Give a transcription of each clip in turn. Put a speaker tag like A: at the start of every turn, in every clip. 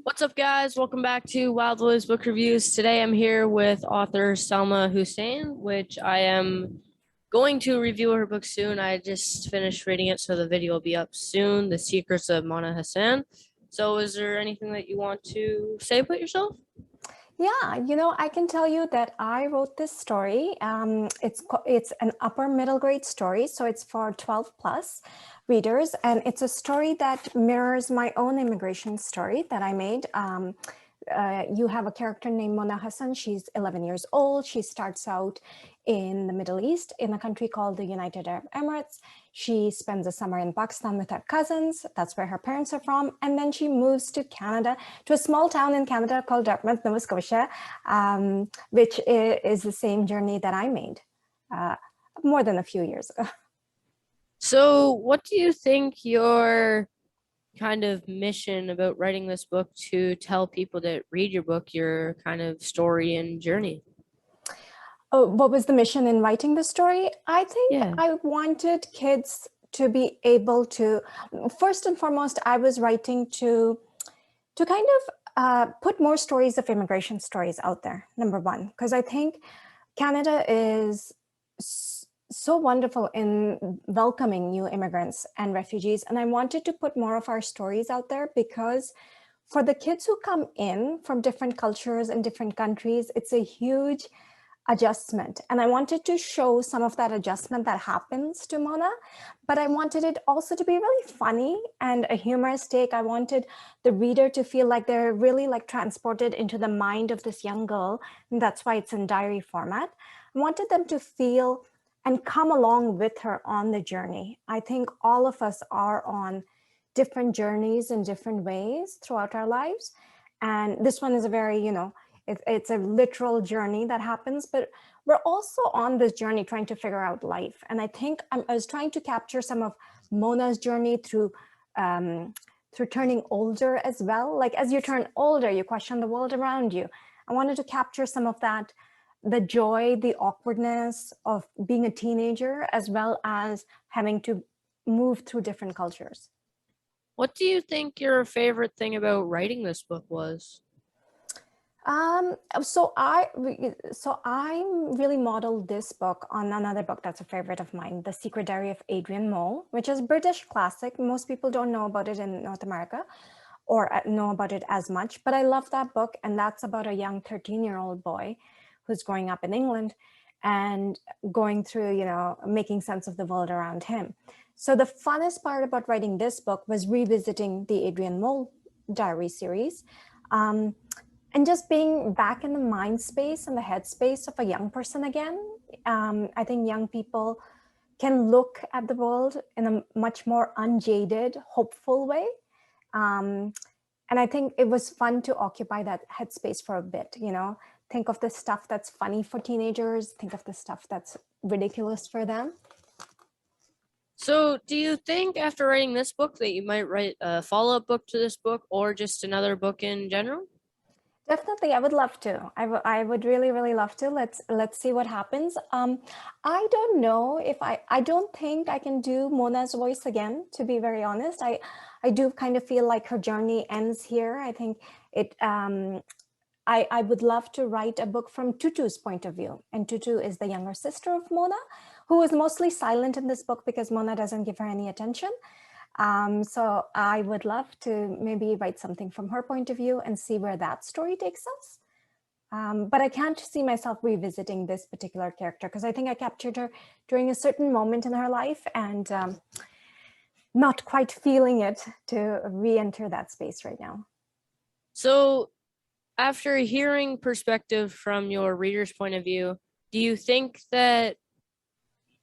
A: What's up, guys? Welcome back to Wild Willies Book Reviews. Today I'm here with author Salma Hussain, which I am going to review her book soon. I just finished reading it, so the video will be up soon. The Secrets of Mona Hasan. So is there anything that you want to say about yourself?
B: Yeah, I can tell you that I wrote this story. It's an upper middle grade story, so it's for 12 plus readers, and it's a story that mirrors my own immigration story that I made. You have a character named Mona Hasan. She's 11 years old. She starts out in the Middle East in a country called the United Arab Emirates. She spends the summer in Pakistan with her cousins. That's where her parents are from. And then she moves to Canada, to a small town in Canada called Dartmouth, Nova Scotia, which is the same journey that I made more than a few years ago.
A: So, what do you think your kind of mission about writing this book to tell people that read your book your kind of story and journey?
B: Oh, what was the mission in writing the story? I think
A: Yeah.
B: I wanted kids to be able to, first and foremost, I was writing to kind of put more stories of immigration stories out there, number one, because I think Canada is so wonderful in welcoming new immigrants and refugees. And I wanted to put more of our stories out there because for the kids who come in from different cultures and different countries, it's a huge adjustment. And I wanted to show some of that adjustment that happens to Mona, but I wanted it also to be really funny and a humorous take. I wanted the reader to feel like they're really like transported into the mind of this young girl. And that's why it's in diary format. I wanted them to feel and come along with her on the journey. I think all of us are on different journeys in different ways throughout our lives. And this one is a very, it's a literal journey that happens, but we're also on this journey trying to figure out life. And I think I was trying to capture some of Mona's journey through turning older as well. Like as you turn older, you question the world around you. I wanted to capture some of that, the joy, the awkwardness of being a teenager, as well as having to move through different cultures.
A: What do you think your favorite thing about writing this book was?
B: So I really modeled this book on another book that's a favorite of mine, The Secret Diary of Adrian Mole, which is British classic. Most people don't know about it in North America or know about it as much, but I love that book. And that's about a young 13-year-old boy who's growing up in England and going through, making sense of the world around him. So the funnest part about writing this book was revisiting the Adrian Mole diary series. And just being back in the mind space and the head space of a young person again. I think young people can look at the world in a much more unjaded, hopeful way. And I think it was fun to occupy that headspace for a bit, think of the stuff that's funny for teenagers, think of the stuff that's ridiculous for them.
A: So, do you think after writing this book that you might write a follow-up book to this book or just another book in general?
B: Definitely, I would love to. I would really, really love to. Let's see what happens. I don't know if I don't think I can do Mona's voice again, to be very honest. I do kind of feel like her journey ends here. I think I would love to write a book from Tutu's point of view. And Tutu is the younger sister of Mona, who is mostly silent in this book because Mona doesn't give her any attention. So I would love to maybe write something from her point of view and see where that story takes us. But I can't see myself revisiting this particular character because I think I captured her during a certain moment in her life and not quite feeling it to re-enter that space right now.
A: So, after hearing perspective from your reader's point of view, do you think that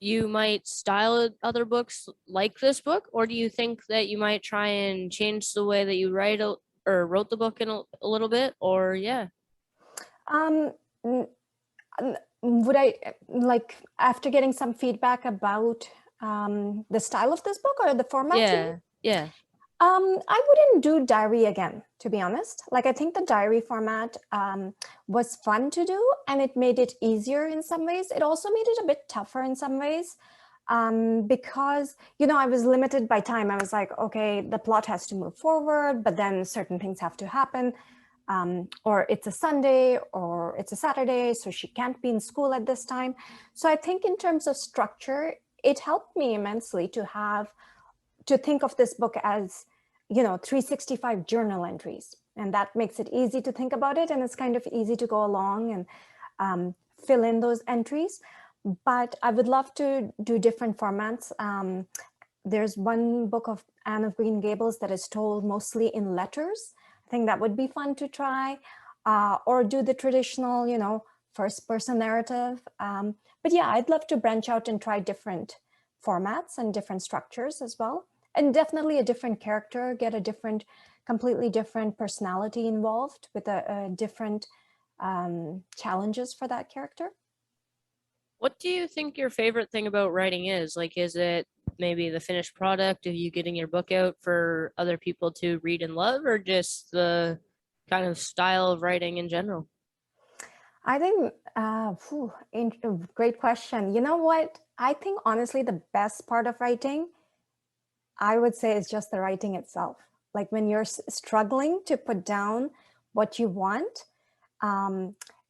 A: you might style other books like this book, or do you think that you might try and change the way that you or wrote the book in a little bit, or yeah?
B: Would I, like, after getting some feedback about the style of this book or the format?
A: Yeah.
B: I wouldn't do diary again, to be honest. Like, I think the diary format was fun to do and it made it easier in some ways. It also made it a bit tougher in some ways. because, I was limited by time. I was like, okay, the plot has to move forward, but then certain things have to happen. Or it's a Sunday or it's a Saturday, so she can't be in school at this time. So I think in terms of structure, it helped me immensely to think of this book as, 365 journal entries. And that makes it easy to think about it. And it's kind of easy to go along and fill in those entries. But I would love to do different formats. There's one book of Anne of Green Gables that is told mostly in letters. I think that would be fun to try, or do the traditional, first person narrative. But yeah, I'd love to branch out and try different formats and different structures as well. And definitely a different character, get a completely different personality involved with a different challenges for that character.
A: What do you think your favorite thing about writing is? Like, is it maybe the finished product of you getting your book out for other people to read and love, or just the kind of style of writing in general?
B: I think, great question. You know what? I think honestly, the best part of writing, I would say, is just the writing itself. Like when you're struggling to put down what you want,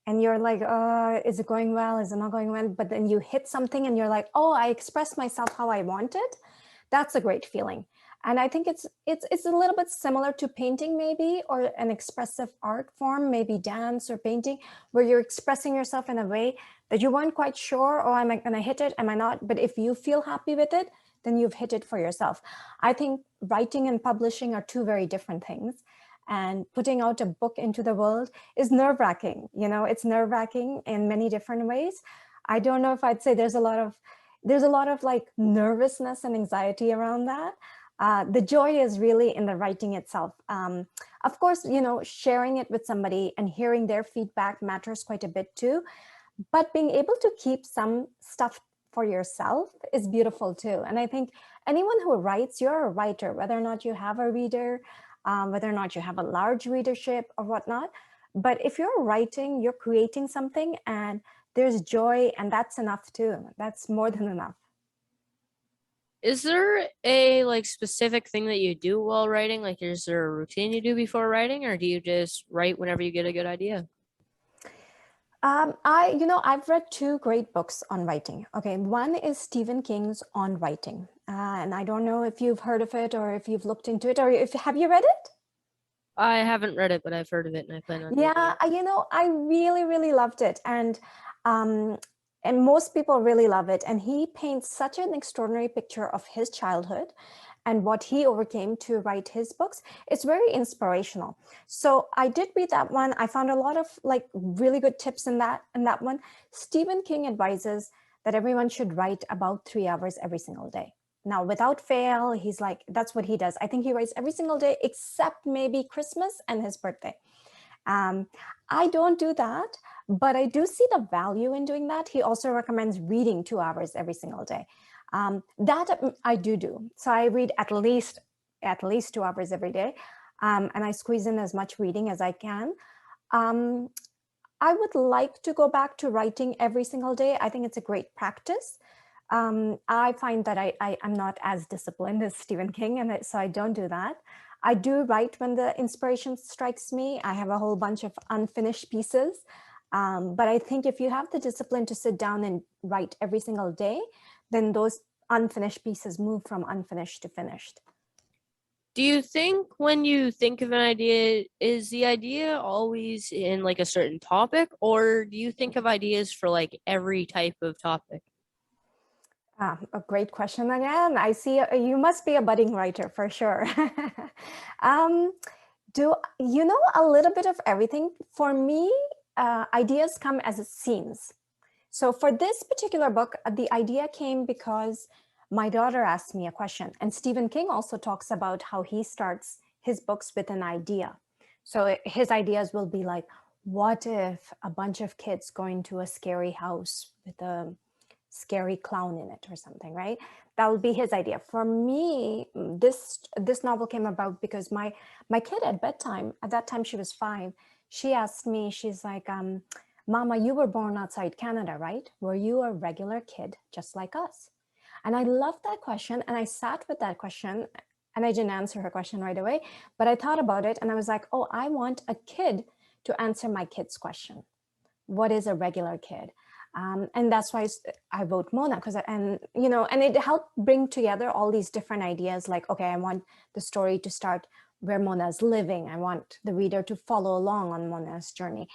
B: and you're like, is it going well? Is it not going well? But then you hit something and you're like, oh, I expressed myself how I wanted. That's a great feeling. And I think it's a little bit similar to painting maybe, or an expressive art form, maybe dance or painting, where you're expressing yourself in a way that you weren't quite sure, oh, am I going to hit it? Am I not? But if you feel happy with it, then you've hit it for yourself. I think writing and publishing are two very different things. And putting out a book into the world is nerve-wracking. It's nerve-wracking in many different ways. I don't know if I'd say there's a lot of like nervousness and anxiety around that. The joy is really in the writing itself. Of course, sharing it with somebody and hearing their feedback matters quite a bit too. But being able to keep some stuff for yourself is beautiful too. And I think anyone who writes, you're a writer, whether or not you have a reader, whether or not you have a large readership or whatnot. But if you're writing, you're creating something and there's joy, and that's enough too. That's more than enough.
A: Is there a like specific thing that you do while writing? Like, is there a routine you do before writing, or do you just write whenever you get a good idea?
B: I've read two great books on writing. Okay, one is Stephen King's On Writing. And I don't know if you've heard of it or if you've looked into it, or have you read it?
A: I haven't read it, but I've heard of it and I plan on reading
B: Yeah,
A: it.
B: I really, really loved it. Um, and most people really love it. And he paints such an extraordinary picture of his childhood and what he overcame to write his books. It's very inspirational. So I did read that one. I found a lot of like really good tips in that one. Stephen King advises that everyone should write about 3 hours every single day. Now, without fail, he's like, that's what he does. I think he writes every single day except maybe Christmas and his birthday. I don't do that, but I do see the value in doing that. He also recommends reading 2 hours every single day. That I do. So I read at least 2 hours every day, and I squeeze in as much reading as I can. I would like to go back to writing every single day. I think it's a great practice. I find that I'm not as disciplined as Stephen King, and so I don't do that. I do write when the inspiration strikes me. I have a whole bunch of unfinished pieces. But I think if you have the discipline to sit down and write every single day, then those unfinished pieces move from unfinished to finished.
A: Do you think when you think of an idea, is the idea always in like a certain topic, or do you think of ideas for like every type of topic?
B: A great question again. I see you must be a budding writer for sure. Do you know a little bit of everything? For me, ideas come as scenes. So for this particular book, the idea came because my daughter asked me a question. And Stephen King also talks about how he starts his books with an idea. So his ideas will be like, what if a bunch of kids go into a scary house with a scary clown in it or something, right? That would be his idea. For me, this novel came about because my kid at bedtime, at that time she was 5, she asked me, she's like, Mama, you were born outside Canada, right? Were you a regular kid just like us? And I loved that question. And I sat with that question and I didn't answer her question right away, but I thought about it and I was like, oh, I want a kid to answer my kid's question. What is a regular kid? And that's why I wrote Mona, because and it helped bring together all these different ideas. Like, okay, I want the story to start where Mona's living. I want the reader to follow along on Mona's journey.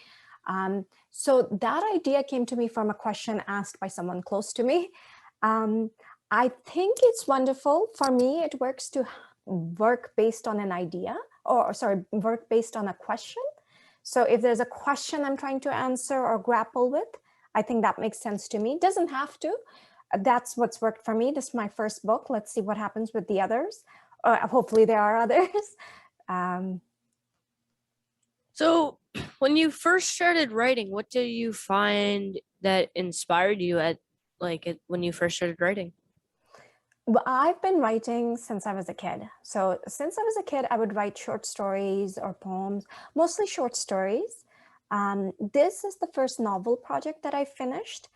B: So that idea came to me from a question asked by someone close to me. I think it's wonderful. For me, it works to work based on an idea, or sorry, work based on a question. So if there's a question I'm trying to answer or grapple with, I think that makes sense to me. It doesn't have to. That's what's worked for me. This is my first book. Let's see what happens with the others. Hopefully there are others.
A: So when you first started writing, what did you find that inspired you when you first started writing?
B: Well, I've been writing since I was a kid. So since I was a kid, I would write short stories or poems, mostly short stories. This is the first novel project that I finished.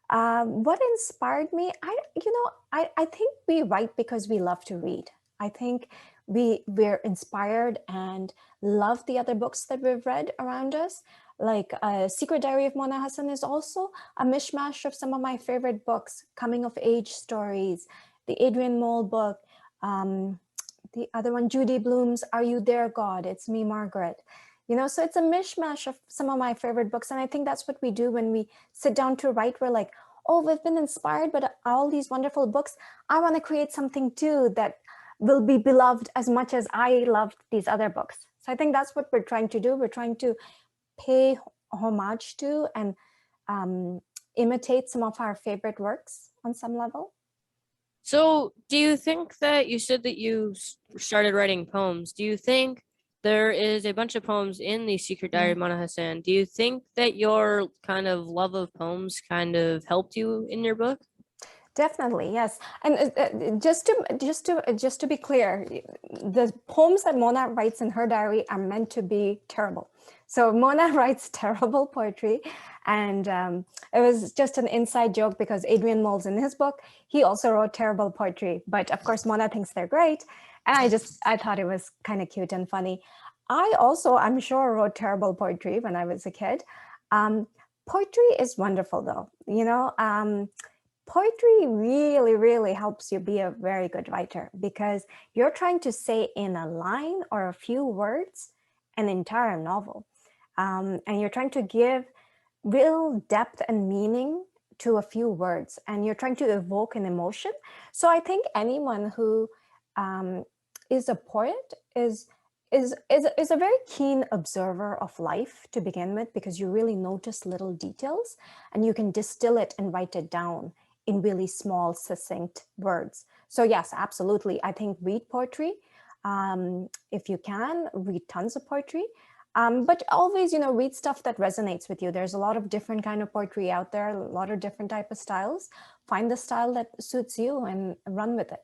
B: What inspired me? I think we write because we love to read. I think we're inspired and love the other books that we've read around us. Like Secret Diary of Mona Hasan is also a mishmash of some of my favorite books, coming of age stories, the Adrian Mole book, the other one, Judy Blume's Are You There, God? It's Me, Margaret. So it's a mishmash of some of my favorite books. And I think that's what we do when we sit down to write. We're like, oh, we've been inspired by all these wonderful books. I want to create something too that will be beloved as much as I loved these other books. So I think that's what we're trying to do. We're trying to pay homage to and imitate some of our favorite works on some level.
A: So do you think that you said that you started writing poems? Do you think there is a bunch of poems in the Secret Diary of Mona Hasan? Do you think that your kind of love of poems kind of helped you in your book?
B: Definitely, yes. And just to be clear, the poems that Mona writes in her diary are meant to be terrible. So Mona writes terrible poetry, and it was just an inside joke because Adrian Mole's in his book, he also wrote terrible poetry. But of course, Mona thinks they're great, and I thought it was kind of cute and funny. I also, I'm sure, wrote terrible poetry when I was a kid. Poetry is wonderful, though. Poetry really, really helps you be a very good writer because you're trying to say in a line or a few words an entire novel. And you're trying to give real depth and meaning to a few words, and you're trying to evoke an emotion. So I think anyone who is a poet is a very keen observer of life to begin with, because you really notice little details and you can distill it and write it down in really small, succinct words. So yes, absolutely. I think read poetry. If you can, read tons of poetry. But always, read stuff that resonates with you. There's a lot of different kind of poetry out there, a lot of different type of styles. Find the style that suits you and run with it.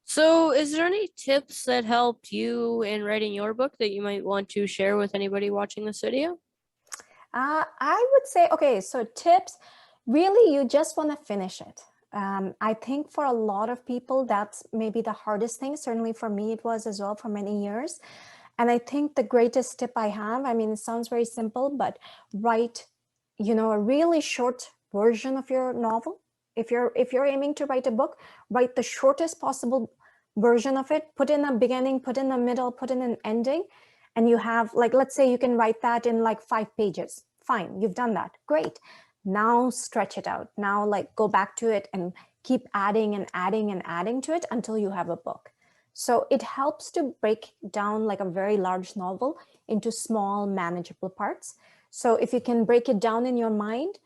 A: So is there any tips that helped you in writing your book that you might want to share with anybody watching this video?
B: I would say, okay, so tips, really, you just want to finish it. I think for a lot of people, that's maybe the hardest thing. Certainly for me, it was as well for many years. And I think the greatest tip I have, I mean, it sounds very simple, but write, a really short version of your novel. If you're aiming to write a book, write the shortest possible version of it, put in a beginning, put in a middle, put in an ending, and you have, like, let's say you can write that in like 5 pages. Fine, you've done that. Great. Now stretch it out. Now go back to it and keep adding and adding and adding to it until you have a book. So it helps to break down like a very large novel into small, manageable parts. So if you can break it down in your mind,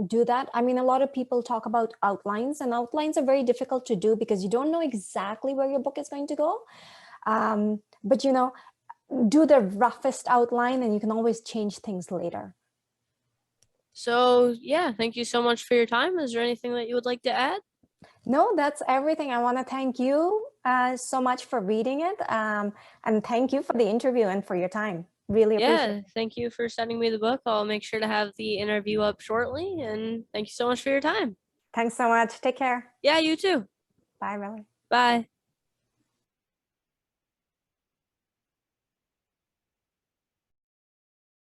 B: do that. I mean, a lot of people talk about outlines, and outlines are very difficult to do because you don't know exactly where your book is going to go. But do the roughest outline and you can always change things later.
A: So yeah, thank you so much for your time. Is there anything that you would like to add?
B: No, that's everything. I want to thank you so much for reading it. And thank you for the interview and for your time. Really appreciate it.
A: Yeah, thank you for sending me the book. I'll make sure to have the interview up shortly. And thank you so much for your time.
B: Thanks so much. Take care.
A: Yeah, you too.
B: Bye, Willie.
A: Bye.